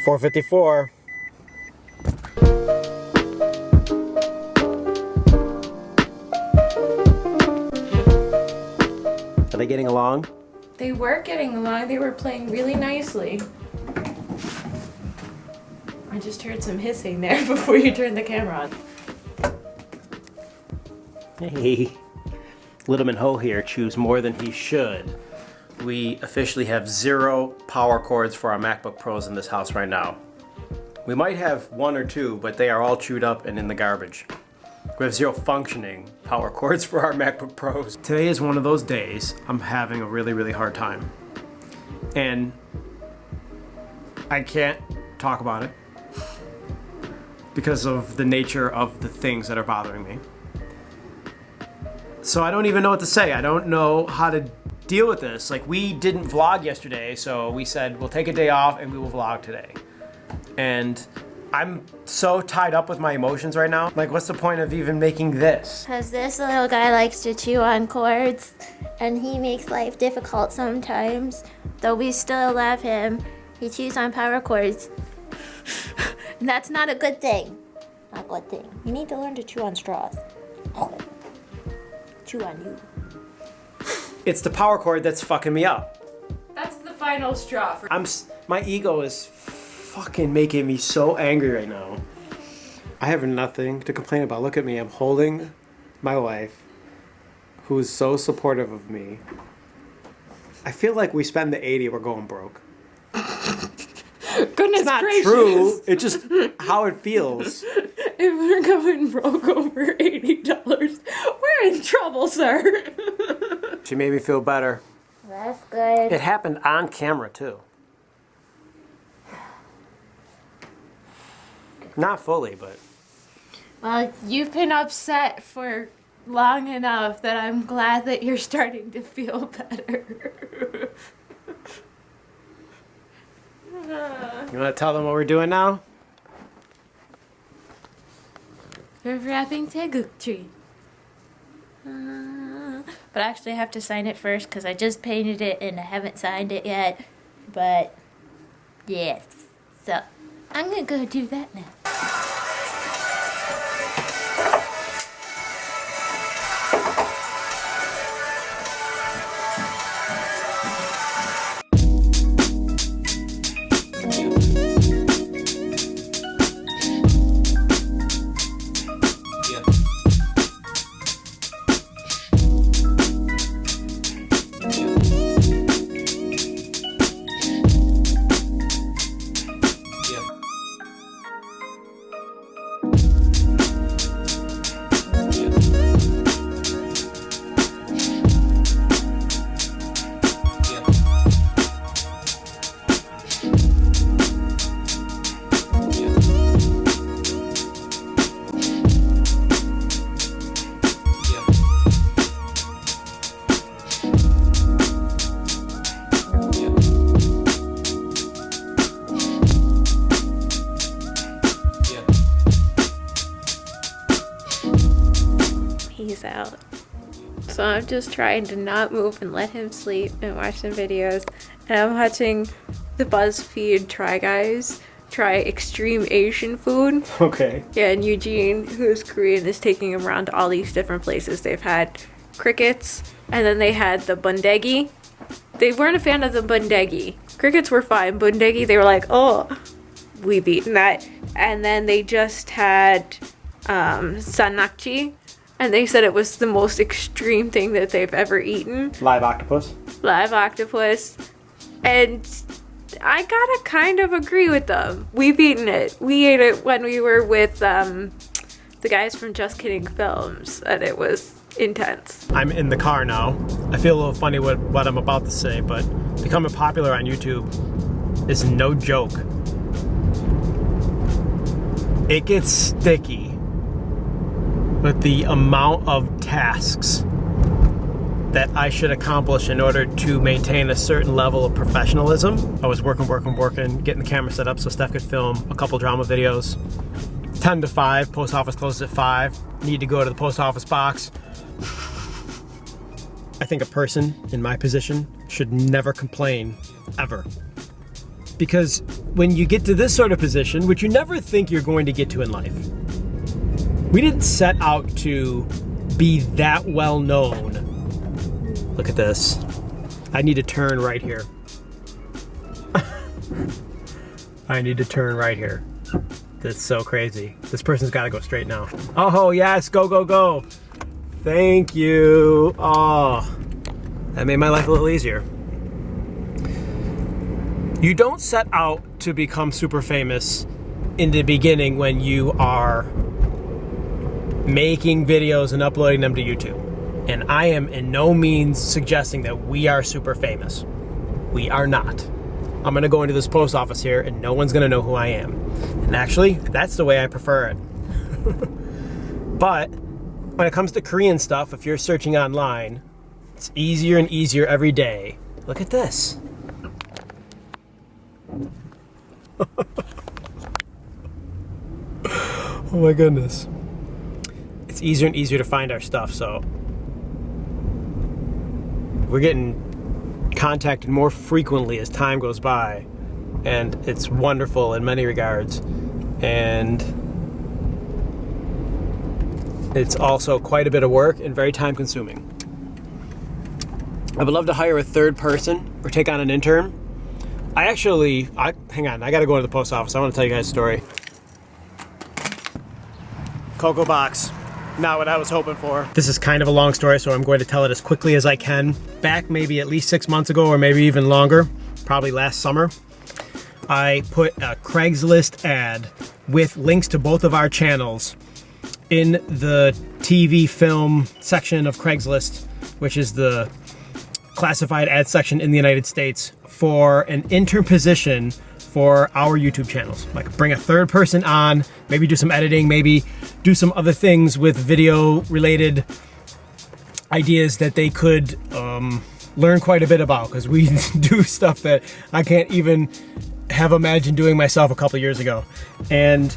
4:54. Are they getting along? They were getting along. They were playing really nicely. I just heard some hissing there before you turned the camera on. Hey, Littleman Ho here chews more than he should. We officially have 0 power cords for our MacBook Pros in this house right now. We might have 1 or 2, but they are all chewed up and in the garbage. We have 0 functioning power cords for our MacBook Pros. Today is one of those days I'm having a really, really hard time. And I can't talk about it because of the nature of the things that are bothering me. So I don't even know what to say. I don't know how to deal with this. Like, we didn't vlog yesterday, so we said we'll take a day off and we will vlog today. And I'm so tied up with my emotions right now. Like, what's the point of even making this? Because this little guy likes to chew on cords, and he makes life difficult sometimes. Though we still love him, he chews on power cords. And that's not a good thing. Not a good thing. You need to learn to chew on straws. Oh. Chew on you. It's the power cord that's fucking me up. That's the final straw for My ego is fucking making me so angry right now. I have nothing to complain about. Look at me. I'm holding my wife, who is so supportive of me. I feel like we spend the 80, we're going broke. Goodness It's not gracious. true. It's just how it feels. If we're going broke over $80, we're in trouble, sir. She made me feel better. That's good. It happened on camera, too. Not fully, but... Well, you've been upset for long enough that I'm glad that you're starting to feel better. You want to tell them what we're doing now? We're wrapping Taeguk tree. But actually I have to sign it first because I just painted it and I haven't signed it yet. But, yes. So, I'm gonna go do that now. He's out. So I'm just trying to not move and let him sleep and watch some videos. And I'm watching the BuzzFeed Guyz try extreme Asian food. Okay. Yeah, and Eugene, who's Korean, is taking him around to all these different places. They've had crickets, and then they had the bundegi. They weren't a fan of the bundegi. Crickets were fine. Bundegi, they were like, oh, we've eaten that. And then they just had sanakchi, and they said it was the most extreme thing that they've ever eaten. Live octopus. Live octopus. And I gotta kind of agree with them. We've eaten it. We ate it when we were with the guys from Just Kidding Films, and it was intense. I'm in the car now. I feel a little funny with what I'm about to say, but becoming popular on YouTube is no joke. It gets sticky with the amount of tasks that I should accomplish in order to maintain a certain level of professionalism. I was working, getting the camera set up so Steph could film a couple drama videos. 10 to 5, post office closes at 5. Need to go to the post office box. I think a person in my position should never complain, ever. Because when you get to this sort of position, which you never think you're going to get to in life, we didn't set out to be that well known. Look at this. I need to turn right here. I need to turn right here. That's so crazy. This person's got to go straight now. Oh, yes. Go, go, go. Thank you. Oh, that made my life a little easier. You don't set out to become super famous in the beginning when you are making videos and uploading them to YouTube. And I am in no means suggesting that we are super famous. We are not. I'm gonna go into this post office here and no one's gonna know who I am. And actually, that's the way I prefer it. But when it comes to Korean stuff, if you're searching online, it's easier and easier every day. Look at this. Oh my goodness. It's easier and easier to find our stuff, so we're getting contacted more frequently as time goes by, and it's wonderful in many regards, and it's also quite a bit of work and very time consuming. I would love to hire a third person or take on an intern. Hang on, I gotta go to the post office. I want to tell you guys a story. Cocoa box. Not what I was hoping for. This is kind of a long story, so I'm going to tell it as quickly as I can. Back maybe at least 6 months ago, or maybe even longer, probably last summer, I put a Craigslist ad with links to both of our channels in the TV film section of Craigslist, which is the classified ad section in the United States, for an intern position for our YouTube channels. Like, bring a third person on, maybe do some editing, maybe do some other things with video related ideas that they could learn quite a bit about, because we do stuff that I can't even have imagined doing myself a couple years ago. And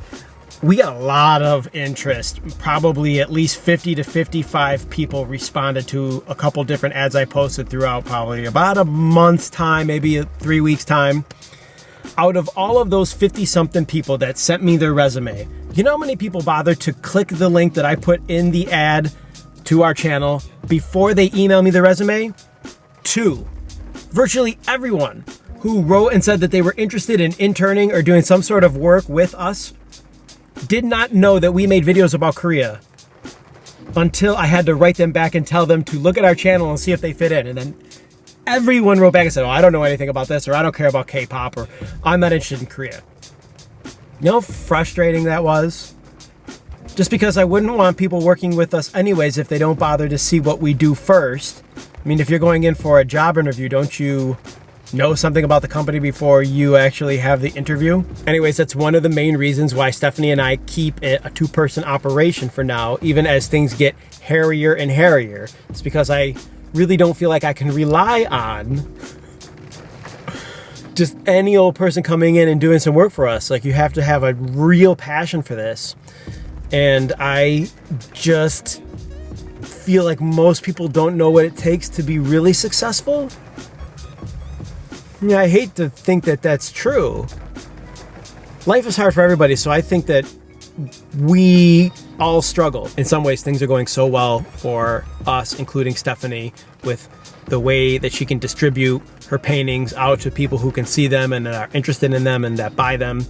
we got a lot of interest. Probably at least 50 to 55 people responded to a couple different ads I posted throughout probably about a month's time, maybe 3 weeks time. Out of all of those 50-something people that sent me their resume, you know how many people bothered to click the link that I put in the ad to our channel before they email me their resume? 2. Virtually everyone who wrote and said that they were interested in interning or doing some sort of work with us did not know that we made videos about Korea until I had to write them back and tell them to look at our channel and see if they fit in. And then everyone wrote back and said, oh, I don't know anything about this, or I don't care about K-pop, or I'm not interested in Korea. You know how frustrating that was? Just because I wouldn't want people working with us anyways if they don't bother to see what we do first. I mean, if you're going in for a job interview, don't you know something about the company before you actually have the interview? Anyways, that's one of the main reasons why Stephanie and I keep it a 2-person operation for now, even as things get hairier and hairier. It's because I really don't feel like I can rely on just any old person coming in and doing some work for us. Like, you have to have a real passion for this. And I just feel like most people don't know what it takes to be really successful. Yeah, I hate to think that that's true. Life is hard for everybody, so I think that we all struggle. In some ways, things are going so well for us, including Stephanie, with the way that she can distribute her paintings out to people who can see them and are interested in them and that buy them.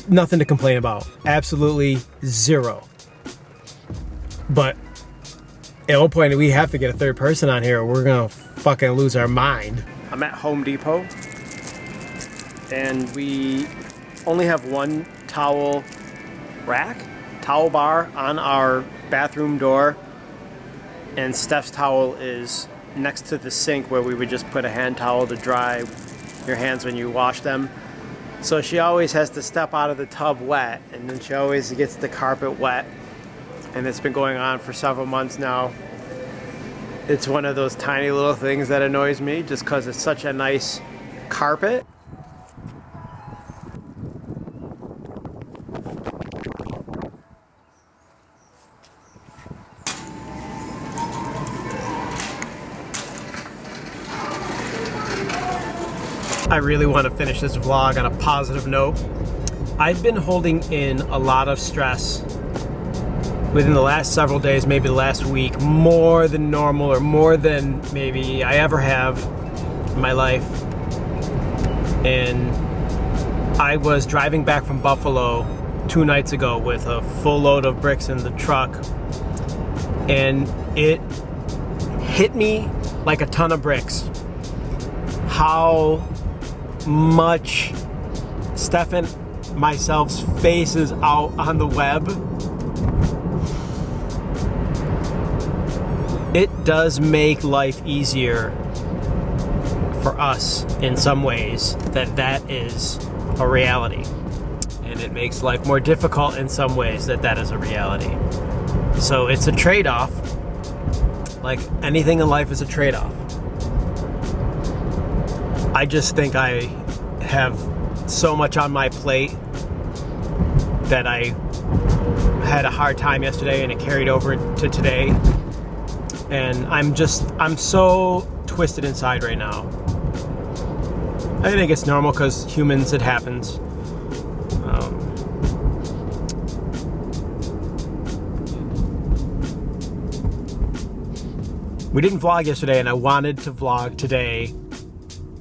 Nothing to complain about. Absolutely zero. But at one point, we have to get a third person on here, or we're gonna fucking lose our mind. I'm at Home Depot, and we only have one towel bar on our bathroom door, and Steph's towel is next to the sink where we would just put a hand towel to dry your hands when you wash them. So she always has to step out of the tub wet, and then she always gets the carpet wet, and it's been going on for several months now. It's one of those tiny little things that annoys me just because it's such a nice carpet. I really want to finish this vlog on a positive note. I've been holding in a lot of stress within the last several days, maybe the last week, more than normal or more than maybe I ever have in my life. And I was driving back from Buffalo 2 nights ago with a full load of bricks in the truck, and it hit me like a ton of bricks how much Steph and myself's faces out on the web. It does make life easier for us in some ways that is a reality, and it makes life more difficult in some ways that is a reality. So it's a trade-off. Like anything in life is a trade-off. I just think I have so much on my plate that I had a hard time yesterday and it carried over to today. And I'm so twisted inside right now. I think it's normal because humans, it happens. We didn't vlog yesterday, and I wanted to vlog today.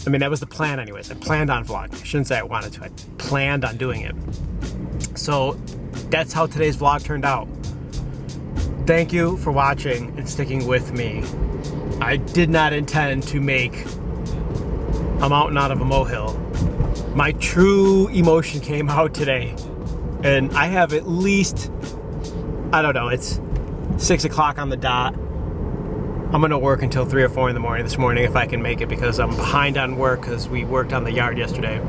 I mean, that was the plan anyways. I planned on vlogging. I shouldn't say I wanted to. I planned on doing it. So that's how today's vlog turned out. Thank you for watching and sticking with me. I did not intend to make a mountain out of a molehill. My true emotion came out today. And I have at least, I don't know, it's 6 o'clock on the dot. I'm gonna work until 3 or 4 in the morning this morning if I can make it, because I'm behind on work because we worked on the yard yesterday.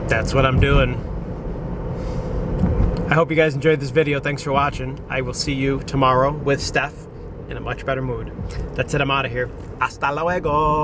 That's what I'm doing. I hope you guys enjoyed this video. Thanks for watching. I will see you tomorrow with Steph in a much better mood. That's it, I'm out of here. Hasta luego.